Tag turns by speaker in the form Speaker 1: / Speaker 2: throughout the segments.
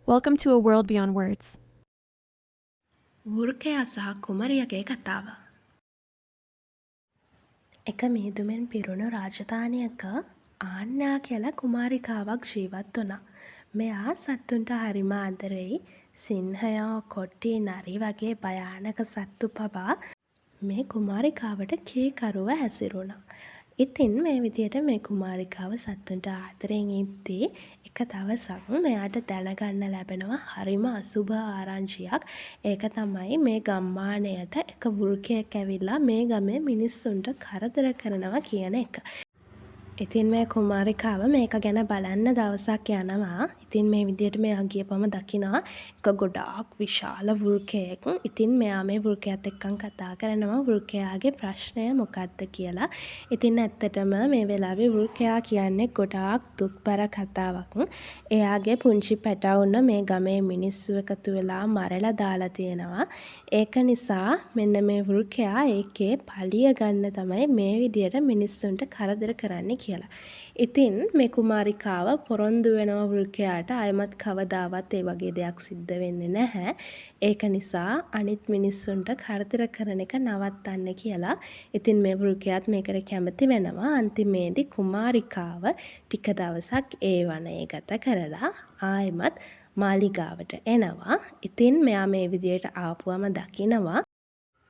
Speaker 1: Welcome to a world beyond words.
Speaker 2: වෘකයා සහ කුමරියගේ කතාව. එක මීදුමෙන් පිරුණු රාජධානියක ආන්‍යා කියලා කුමාරිකාවක් ජීවත් වුණා. මෙයා සත්තුන්ට හරිම ආදරෙයි. සිංහයෝ, කොටි, නරි වගේ භයානක සත්තු පවා මේ කුමාරිකාවට කීකරුව හැසිරුණා. ඉතින් මේ විදියට මේ කුමාරිකාව සත්තුන්ට ආදරෙන් ඉද්දී එක දවසක් මෙයාට දැනගන්න ලැබෙනවා හරිම අසුභ ආරංචියක්. ඒක තමයි මේ ගම්මානයට එක වෘකයෙක් ඇවිල්ලා මේ ගමේ මිනිස්සුන්ට කරදර කරනවා කියන එක. ඉතින් මේ කුමාරිකාව මේක ගැන බලන්න දවසක් යනවා. ඉතින් මේ විදියට මෙයා ගියපම දකිනවා එක ගොඩාක් විශාල වෘකයෙක්. ඉතින් මෙයා මේ වෘකයාත් එක්කන් කතා කරනවා වෘකයාගේ ප්‍රශ්නය මොකක්ද කියලා. ඉතින් ඇත්තටම මේ වෙලාවේ වෘකයා කියන්නේ ගොඩාක් දුක්බර කතාවක්. එයාගේ පුංචි පැටවුන මේ ගමේ මිනිස්සු එකතු වෙලා මරලා දාලා තියෙනවා. ඒක නිසා මෙන්න මේ වෘකයා ඒකේ පලිය ගන්න තමයි මේ විදියට මිනිස්සුන්ට කරදර කරන්නේ කියලා. ඉතින් මේ කුමාරිකාව පොරොන්දු වෙනවා වෘකයාට ආයෙමත් කවදාවත් ඒ වගේ දෙයක් සිද්ධ වෙන්නේ නැහැ. ඒක නිසා අනිත් මිනිස්සුන්ට කරදර කරන එක නවත්තන්න කියලා. ඉතින් මේ වෘකයාත් මේකට කැමති වෙනවා. අන්තිමේදී කුමාරිකාව ටික දවසක් ඒ වනයේ ගත කරලා ආයෙමත් මාලිගාවට එනවා. ඉතින් මෙයා මේ විදියට ආපුවම දකිනවා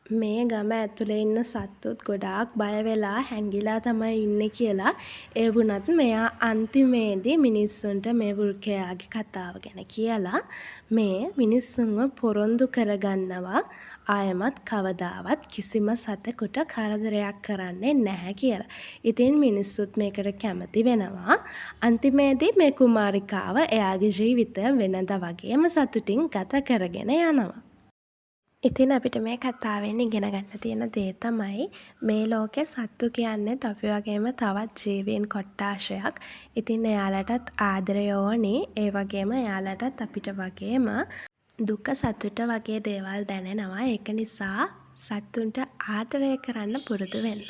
Speaker 2: මේ ගම ඇතුලේ ඉන්න සත්තුත් ගොඩාක් බය වෙලා හැංගිලා තමයි ඉන්නේ කියලා. ඒ වුණත් මෙයා අන්තිමේදී මිනිස්සුන්ට මේ වෘකයාගේ කතාව ගැන කියලා මේ මිනිස්සුන්ව පොරොන්දු කරගන්නවා ආයෙමත් කවදාවත් කිසිම සතෙකුට කරදරයක් කරන්නේ නැහැ කියලා. ඉතින් මිනිස්සුත් මේකට කැමති වෙනවා. අන්තිමේදී මේ කුමාරිකාව එයාගේ ජීවිතය වෙනදා වගේම සතුටින් ගත කරගෙන යනවා. ඉතින් අපිට මේ කතාවෙන් ඉගෙන ගන්න තියෙන දේ තමයි මේ ලෝකේ සත්තු කියන්නේ අපි වගේම තවත් ජීවීන් කොට්ටාශයක්. ඉතින් එයාලටත් ආදරය ඕනේ. ඒ වගේම එයාලටත් අපිට වගේම දුක සතුට වගේ දේවල් දැනෙනවා. ඒක නිසා සත්තුන්ට ආදරය කරන්න පුරුදු වෙන්න.